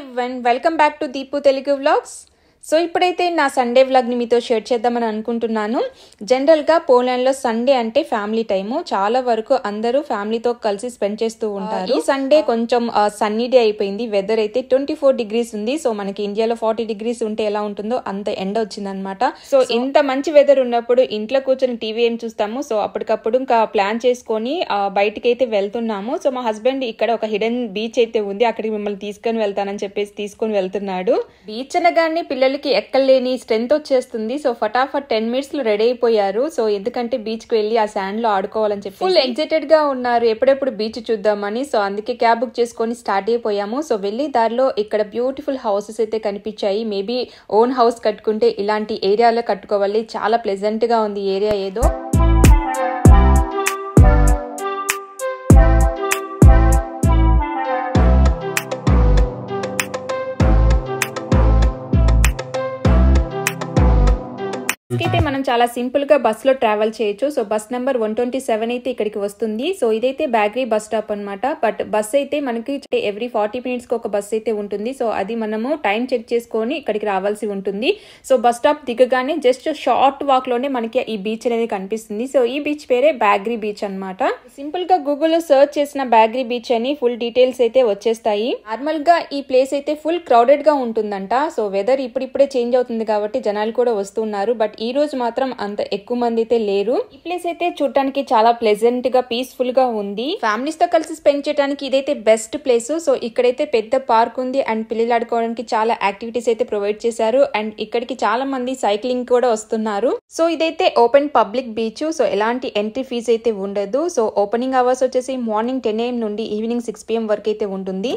everyone, welcome back to Deepu Telugu Vlogs. So ఇప్పుడైతే నా Sunday వ్లాగ్ని మీతో షేర్ చేద్దామని అనుకుంటున్నాను. జనరల్గా పోలాండ్లో సండే అంటే ఫ్యామిలీ టైము. చాలా వరకు అందరూ ఫ్యామిలీతో కలిసి స్పెండ్ చేస్తూ ఉంటారు. ఈ సండే కొంచెం సన్నీ డే అయిపోయింది. వెదర్ అయితే 24 డిగ్రీస్ ఉంది. సో మనకి ఇండియాలో 40 డిగ్రీస్ ఉంటే ఎలా ఉంటుందో అంత ఎండ వచ్చిందనమాట. సో ఇంత మంచి వెదర్ ఉన్నప్పుడు ఇంట్లో కూర్చొని టీవీ ఏం చూస్తాము. సో అప్పటికప్పుడు ఇంకా ప్లాన్ చేసుకొని బయటికి అయితే వెళ్తున్నాము. సో మా హస్బెండ్ ఇక్కడ ఒక హిడెన్ బీచ్ అయితే ఉంది, అక్కడికి మిమ్మల్ని తీసుకొని వెళ్తానని చెప్పేసి తీసుకొని వెళ్తున్నాడు. బీచ్ అనగానే పిల్లలకి ఎక్కలేని స్ట్రెంత్ వచ్చేస్తుంది. సో ఫటాఫట్ 10 minutes లో రెడీ అయిపోయారు. సో ఎందుకంటే బీచ్ కి వెళ్ళి ఆ శాండ్ లో ఆడుకోవాలని చెప్పి ఫుల్ ఎక్సైటెడ్ గా ఉన్నారు, ఎప్పుడెప్పుడు బీచ్ చూద్దామని. సో అందుకే క్యాబ్ బుక్ చేసుకొని స్టార్ట్ అయిపోయాము. సో వెళ్ళి దారిలో ఇక్కడ బ్యూటిఫుల్ హౌసెస్ అయితే కనిపించాయి. మేబీ ఓన్ హౌస్ కట్టుకుంటే ఇలాంటి ఏరియాలో కట్టుకోవాలి. చాలా ప్లెజెంట్ గా ఉంది ఏరియా ఏదో. అయితే మనం చాలా సింపుల్ గా బస్ లో ట్రావెల్ చేయొచ్చు. సో బస్ నెంబర్ 127 అయితే ఇక్కడికి వస్తుంది. సో ఇదైతే బ్యాగరీ బస్ స్టాప్ అనమాట. బట్ బస్ అయితే మనకి ఎవ్రీ 40 minutes కి ఒక బస్ అయితే ఉంటుంది. సో అది మనము టైం చెక్ చేసుకొని ఇక్కడికి రావాల్సి ఉంటుంది. సో బస్ స్టాప్ దిగగానే జస్ట్ షార్ట్ వాక్ లోనే మనకి ఈ బీచ్ అనేది కనిపిస్తుంది. సో ఈ బీచ్ పేరే బ్యాగరీ బీచ్ అనమాట. సింపుల్ గా గూగుల్ లో సర్చ్ చేసిన బ్యాగరీ బీచ్ అని ఫుల్ డీటెయిల్స్ అయితే వచ్చేస్తాయి. నార్మల్ గా ఈ ప్లేస్ అయితే ఫుల్ క్రౌడెడ్ గా ఉంటుందంట. సో వెదర్ ఇప్పుడిప్పుడే చేంజ్ అవుతుంది కాబట్టి జనాలు కూడా వస్తున్నారు. బట్ ఈ రోజు మాత్రం అంత ఎక్కువ మంది అయితే లేరు. ఈ ప్లేస్ అయితే చూడటానికి చాలా ప్లెజెంట్ గా పీస్ఫుల్ గా ఉంది. ఫ్యామిలీస్ తో కలిసి స్పెండ్ చేయడానికి ఇదైతే బెస్ట్ ప్లేస్. సో ఇక్కడైతే పెద్ద పార్క్ ఉంది అండ్ పిల్లలు ఆడుకోవడానికి చాలా యాక్టివిటీస్ అయితే ప్రొవైడ్ చేశారు. అండ్ ఇక్కడికి చాలా మంది సైక్లింగ్ కూడా వస్తున్నారు. సో ఇదైతే ఓపెన్ పబ్లిక్ బీచ్. సో ఎలాంటి ఎంట్రీ ఫీజ్ అయితే ఉండదు. సో ఓపెనింగ్ అవర్స్ వచ్చేసి మార్నింగ్ 10 AM నుండి ఈవినింగ్ 6 PM వరకు అయితే ఉంటుంది.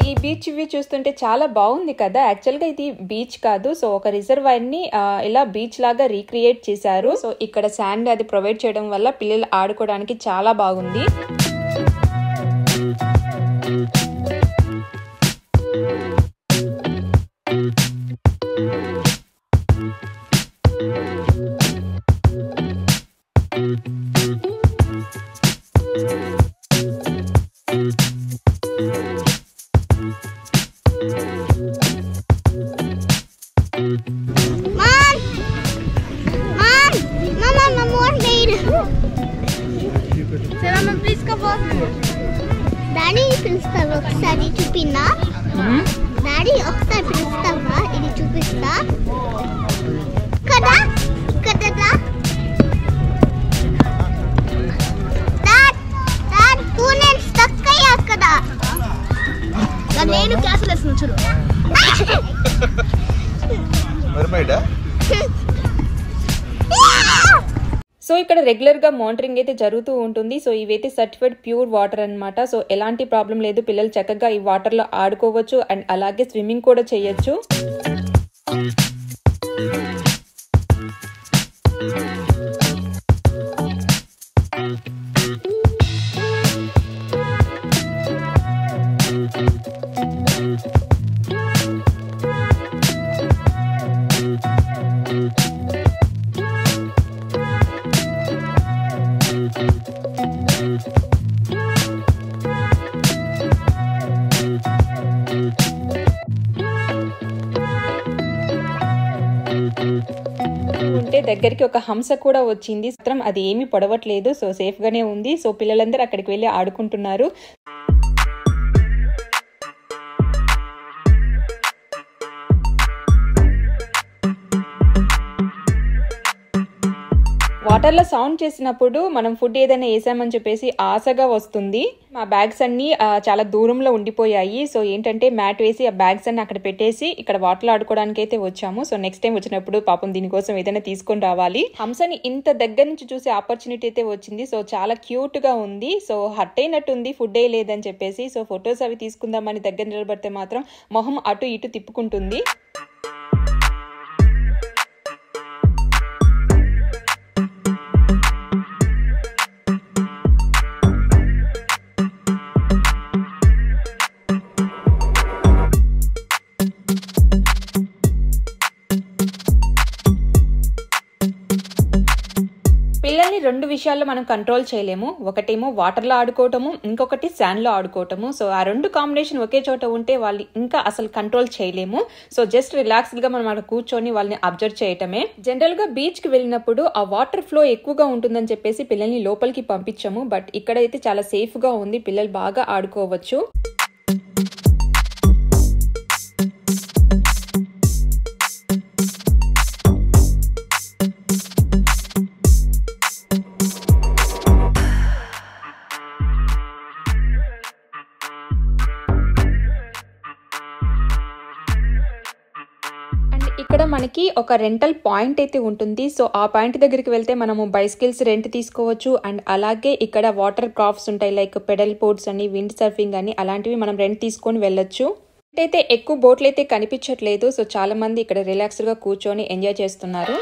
ఈ బీచ్ వ్యూ చూస్తుంటే చాలా బాగుంది కదా. యాక్చువల్ గా ఇది బీచ్ కాదు. సో ఒక రిజర్వాయర్ ని ఇలా బీచ్ లాగా రీక్రియేట్ చేశారు. సో ఇక్కడ శాండ్ అది ప్రొవైడ్ చేయడం వల్ల పిల్లలు ఆడుకోవడానికి చాలా బాగుంది. డాడీ పిలుస్తావా ఒకసారి చూపినా? డాడీ ఒకసారి పిలుస్తావా? ఇది చూపిస్తా కదా కదా. డాడ్ నేను స్టక్ అయ్యా కదా. నేను క్లాసులు వేస్తున్నా చూడు. సో ఇక్కడ రెగ్యులర్ గా మానిటరింగ్ అయితే జరుగుతూ ఉంటుంది. సో ఇవైతే సర్టిఫైడ్ ప్యూర్ వాటర్ అన్నమాట. సో ఎలాంటి ప్రాబ్లం లేదు, పిల్లలు చక్కగా ఈ వాటర్ లో ఆడుకోవచ్చు అండ్ అలాగే స్విమ్మింగ్ కూడా చేయొచ్చు. ఉంటే దగ్గరికి ఒక హంస కూడా వచ్చింది. మాత్రం అది ఏమీ పొడవట్లేదు. సో సేఫ్ గానే ఉంది. సో పిల్లలందరూ అక్కడికి వెళ్ళి ఆడుకుంటున్నారు. వాటర్ లో సౌండ్ చేసినప్పుడు మనం ఫుడ్ ఏదైనా వేసామని చెప్పేసి ఆశగా వస్తుంది. మా బ్యాగ్స్ అన్ని చాలా దూరంలో ఉండిపోయాయి. సో ఏంటంటే మ్యాట్ వేసి ఆ బ్యాగ్స్ అన్ని అక్కడ పెట్టేసి ఇక్కడ వాటర్ లో ఆడుకోవడానికి అయితే వచ్చాము. సో నెక్స్ట్ టైం వచ్చినప్పుడు పాపం దీనికోసం ఏదైనా తీసుకొని రావాలి. హంసని ఇంత దగ్గర నుంచి చూసే ఆపర్చునిటీ అయితే వచ్చింది. సో చాలా క్యూట్ గా ఉంది. సో హట్ అయినట్టుంది ఫుడ్ ఏ లేదని చెప్పేసి. సో ఫొటోస్ అవి తీసుకుందామని దగ్గర నిలబడితే మాత్రం మొహం అటు ఇటు తిప్పుకుంటుంది. పిల్లల్ని రెండు విషయాల్లో మనం కంట్రోల్ చేయలేము. ఒకటేమో వాటర్లో ఆడుకోవటము, ఇంకొకటి శాండ్లో ఆడుకోవటము. సో ఆ రెండు కాంబినేషన్ ఒకే చోట ఉంటే వాళ్ళు ఇంకా అసలు కంట్రోల్ చేయలేము. సో జస్ట్ రిలాక్స్డ్ గా మనం అక్కడ కూర్చొని వాళ్ళని అబ్జర్వ్ చేయటమే. జనరల్ గా బీచ్ కి వెళ్ళినప్పుడు ఆ వాటర్ ఫ్లో ఎక్కువగా ఉంటుందని చెప్పేసి పిల్లల్ని లోపలికి పంపించాము. బట్ ఇక్కడైతే చాలా సేఫ్ గా ఉంది, పిల్లలు బాగా ఆడుకోవచ్చు. ఇక్కడ మనకి ఒక రెంటల్ పాయింట్ అయితే ఉంటుంది. సో ఆ పాయింట్ దగ్గరికి వెళ్తే మనము బైసికల్స్ రెంట్ తీసుకోవచ్చు. అండ్ అలాగే ఇక్కడ వాటర్ క్రాఫ్ట్స్ ఉంటాయి, లైక్ పెడల్ బోట్స్ అని, విండ్ సర్ఫింగ్ అని, అలాంటివి మనం రెంట్ తీసుకొని వెళ్ళొచ్చు. అయితే ఎక్కువ బోట్లు అయితే కనిపించట్లేదు. సో చాలా మంది ఇక్కడ రిలాక్స్డ్ గా కూర్చొని ఎంజాయ్ చేస్తున్నారు.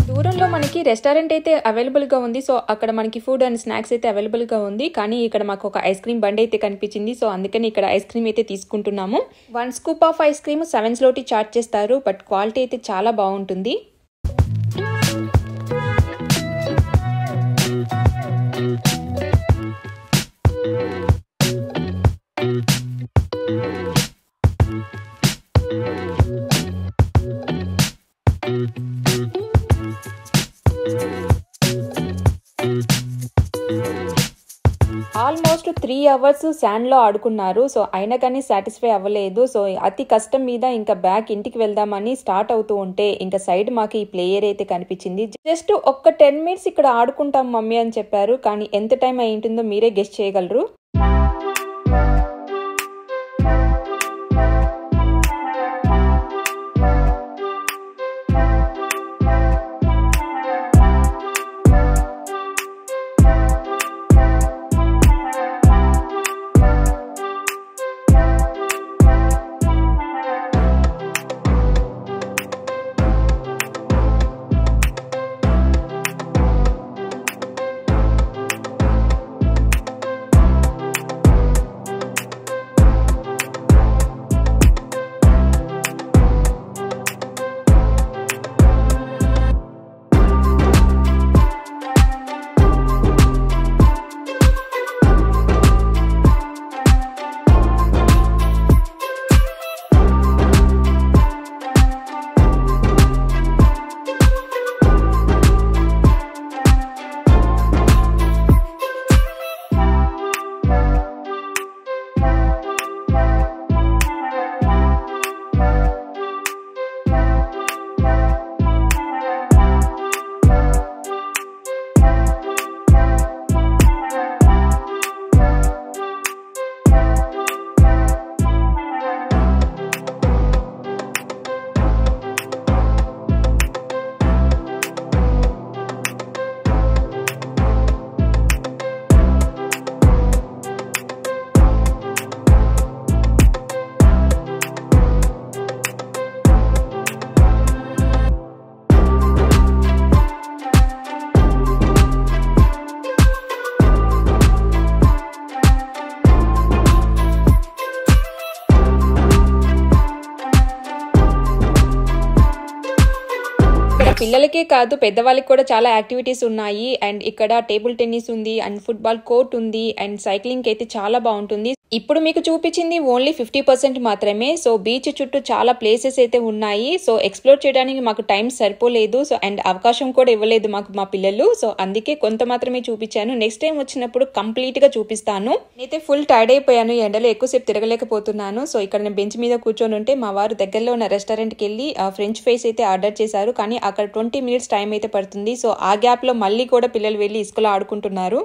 దూరంలో మనకి రెస్టారెంట్ అయితే అవైలబుల్ గా ఉంది. సో అక్కడ మనకి ఫుడ్ అండ్ స్నాక్స్ అయితే అవైలబుల్ గా ఉంది. కానీ ఇక్కడ మాకు ఒక ఐస్ క్రీమ్ బండి అయితే కనిపించింది. సో అందుకని ఇక్కడ ఐస్ క్రీమ్ అయితే తీసుకుంటున్నాము. 1 scoop of ice cream 7 zloty charge చేస్తారు. బట్ క్వాలిటీ అయితే చాలా బాగుంటుంది. ఆల్మోస్ట్ 3 అవర్స్ శాండ్ లో ఆడుకున్నారు. సో అయినా కానీ సాటిస్ఫై అవ్వలేదు. సో అతి కష్టం మీద ఇంకా బ్యాక్ ఇంటికి వెళ్దామని స్టార్ట్ అవుతూ ఉంటే ఇంకా సైడ్ మాకు ఈ ప్లేయర్ అయితే కనిపించింది. జస్ట్ ఒక్క 10 మినిట్స్ ఇక్కడ ఆడుకుంటాం మమ్మీ అని చెప్పారు. కానీ ఎంత టైం అయి ఉంటుందో మీరే గెస్ చేయగలరు. పిల్లలకే కాదు పెద్దవాళ్ళకి కూడా చాలా యాక్టివిటీస్ ఉన్నాయి. అండ్ ఇక్కడ టేబుల్ టెన్నిస్ ఉంది అండ్ ఫుట్బాల్ కోర్ట్ ఉంది అండ్ సైక్లింగ్ అయితే చాలా బాగుంటుంది. ఇప్పుడు మీకు చూపించింది ఓన్లీ 50% మాత్రమే. సో బీచ్ చుట్టూ చాలా ప్లేసెస్ అయితే ఉన్నాయి. సో ఎక్స్ప్లోర్ చేయడానికి మాకు టైం సరిపోలేదు. సో అండ్ అవకాశం కూడా ఇవ్వలేదు మాకు మా పిల్లలు. సో అందుకే కొంత మాత్రమే చూపించాను. నెక్స్ట్ టైం వచ్చినప్పుడు కంప్లీట్ గా చూపిస్తాను. నేనైతే ఫుల్ టైర్డ్ అయిపోయాను, ఎండలో ఎక్కువసేపు తిరగలేకపోతున్నాను. సో ఇక్కడ నేను బెంచ్ మీద కూర్చొని ఉంటే మా వారు దగ్గరలో ఉన్న రెస్టారెంట్కి వెళ్ళి ఫ్రెంచ్ ఫ్రైస్ అయితే ఆర్డర్ చేశారు. కానీ అక్కడ 20 minutes టైం అయితే పడుతుంది. సో ఆ గ్యాప్ లో మళ్ళీ కూడా పిల్లలు వెళ్ళి ఇసుకలో ఆడుకుంటున్నారు.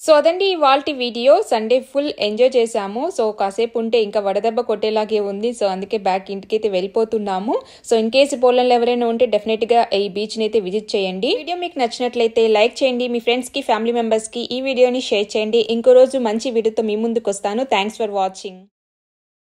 సో అదండి ఇవాల్టి వీడియో. సండే ఫుల్ ఎంజాయ్ చేసాము. సో కాసేపు ఉంటే ఇంకా వడదెబ్బ కొట్టేలాగే ఉంది. సో అందుకే బ్యాక్ ఇంటికి అయితే వెళ్ళిపోతున్నాము. సో ఇన్ కేసు పోలంలో ఎవరైనా ఉంటే డెఫినెట్ గా ఈ బీచ్ ని అయితే విజిట్ చేయండి. వీడియో మీకు నచ్చినట్లయితే లైక్ చేయండి, మీ ఫ్రెండ్స్ కి ఫ్యామిలీ మెంబర్స్ కి ఈ వీడియోని షేర్ చేయండి. ఇంకో రోజు మంచి వీడియోతో మీ ముందుకు వస్తాను. Thanks for watching.